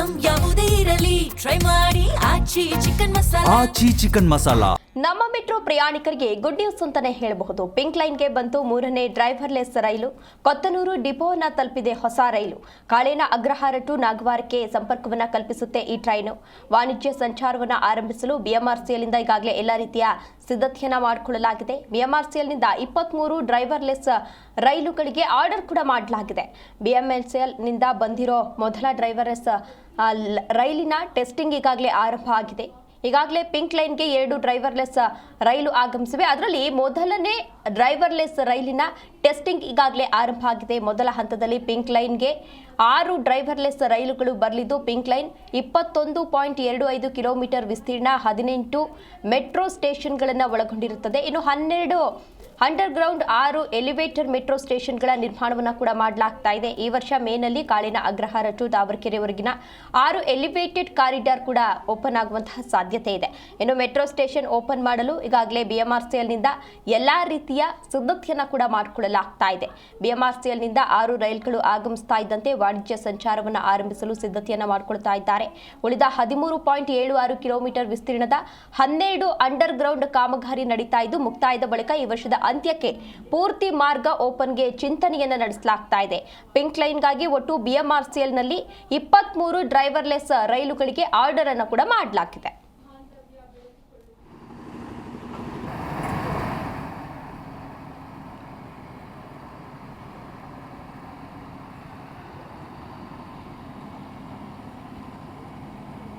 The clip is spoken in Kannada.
ಐಟಂ ಯಾವುದೇ ಇರಲಿ ಟ್ರೈ ಮಾಡಿ ಆಚಿ ಚಿಕನ್ ಮಸಾಲಾ. ನಮ್ಮ ಮೆಟ್ರೋ ಪ್ರಯಾಣಿಕರಿಗೆ ಗುಡ್ ನ್ಯೂಸ್ ಅಂತಾನೆ ಹೇಳಬಹುದು. ಪಿಂಕ್ ಲೈನ್ಗೆ ಬಂತು ಮೂರನೇ ಡ್ರೈವರ್ಲೆಸ್ ರೈಲು. ಕೊತ್ತನೂರು ಡಿಪೋನ ತಲುಪಿದೆ ಹೊಸ ರೈಲು. ಕಾಳೇನ ಅಗ್ರಹಾರ ಟು ನಾಗವಾರಕ್ಕೆ ಸಂಪರ್ಕವನ್ನು ಕಲ್ಪಿಸುತ್ತೆ ಈ ಟ್ರೈನು. ವಾಣಿಜ್ಯ ಸಂಚಾರವನ್ನು ಆರಂಭಿಸಲು ಬಿಎಂಆರ್ಸಿಎಲ್ನಿಂದ ಈಗಾಗಲೇ ಎಲ್ಲ ರೀತಿಯ ಸಿದ್ಧತೆಯನ್ನು ಮಾಡಿಕೊಳ್ಳಲಾಗಿದೆ. ಬಿಎಂಆರ್ಸಿಎಲ್ನಿಂದ 23 ಡ್ರೈವರ್ಲೆಸ್ ರೈಲುಗಳಿಗೆ ಆರ್ಡರ್ ಕೂಡ ಮಾಡಲಾಗಿದೆ. ಬಿಎಂಆರ್ಸಿಎಲ್ನಿಂದ ಬಂದಿರೋ ಮೊದಲ ಡ್ರೈವರ್ಲೆಸ್ ರೈಲಿನ ಟೆಸ್ಟಿಂಗ್ ಈಗಾಗಲೇ ಆರಂಭ ಆಗಿದೆ. ಈಗಾಗಲೇ ಪಿಂಕ್ ಲೈನ್ಗೆ 2 ಡ್ರೈವರ್ಲೆಸ್ ರೈಲು ಆಗಮಿಸಿವೆ. ಅದರಲ್ಲಿ ಮೊದಲನೇ ಡ್ರೈವರ್ಲೆಸ್ ರೈಲಿನ ಟೆಸ್ಟಿಂಗ್ ಈಗಾಗಲೇ ಆರಂಭ ಆಗಿದೆ. ಮೊದಲ ಹಂತದಲ್ಲಿ ಪಿಂಕ್ ಲೈನ್ಗೆ 6 ಡ್ರೈವರ್ಲೆಸ್ ರೈಲುಗಳು ಬರಲಿದ್ದು, ಪಿಂಕ್ ಲೈನ್ 21.25 ಕಿಲೋಮೀಟರ್ ವಿಸ್ತೀರ್ಣ 18 ಮೆಟ್ರೋ ಸ್ಟೇಷನ್ಗಳನ್ನು ಒಳಗೊಂಡಿರುತ್ತದೆ. ಇನ್ನು 12 ಅಂಡರ್ಗ್ರೌಂಡ್ 6 ಎಲಿವೇಟರ್ ಮೆಟ್ರೋ ಸ್ಟೇಷನ್ಗಳ ನಿರ್ಮಾಣವನ್ನು ಕೂಡ ಮಾಡಲಾಗ್ತಾ ಇದೆ. ಈ ವರ್ಷ ಮೇನಲ್ಲಿ ಕಾಳಿನ ಅಗ್ರಹಾರ ಟು ತಾವರೆಕೆರೆವರೆಗಿನ 6 ಎಲಿವೇಟೆಡ್ ಕಾರಿಡಾರ್ ಕೂಡ ಓಪನ್ ಆಗುವಂತಹ ಸಾಧ್ಯತೆ ಇದೆ. ಇನ್ನು ಮೆಟ್ರೋ ಸ್ಟೇಷನ್ ಓಪನ್ ಮಾಡಲು ಈಗಾಗಲೇ ಬಿಎಂಆರ್ಸಿಎಲ್ನಿಂದ ಎಲ್ಲಾ ರೀತಿಯ ಸಿದ್ಧತೆಯನ್ನು ಕೂಡ ಮಾಡಿಕೊಳ್ಳಲಾಗ್ತಾ ಇದೆ. ಬಿಎಂಆರ್ಸಿಎಲ್ನಿಂದ 6 ರೈಲುಗಳು ಆಗಮಿಸ್ತಾ ಇದ್ದಂತೆ ವಾಣಿಜ್ಯ ಸಂಚಾರವನ್ನು ಆರಂಭಿಸಲು ಸಿದ್ಧತೆಯನ್ನು ಮಾಡಿಕೊಳ್ತಾ ಇದ್ದಾರೆ. ಉಳಿದ 13.76 ಕಿಲೋಮೀಟರ್ ವಿಸ್ತೀರ್ಣದ 12 ಅಂಡರ್ಗ್ರೌಂಡ್ ಕಾಮಗಾರಿ ನಡೀತಾ ಇದ್ದು, ಮುಕ್ತಾಯದ ಬಳಿಕ ಈ ವರ್ಷದ ಅಂತ್ಯಕ್ಕೆ ಪೂರ್ತಿ ಮಾರ್ಗ ಓಪನ್ಗೆ ಚಿಂತನೆಯನ್ನು ನಡೆಸಲಾಗ್ತಾ ಇದೆ. ಪಿಂಕ್ ಲೈನ್ಗಾಗಿ ಒಟ್ಟು ಬಿಎಂಆರ್ಸಿಎಲ್ನಲ್ಲಿ 23 ಡ್ರೈವರ್ಲೆಸ್ ರೈಲುಗಳಿಗೆ ಆರ್ಡರ್ ಅನ್ನು ಕೂಡ ಮಾಡಲಾಗಿದೆ.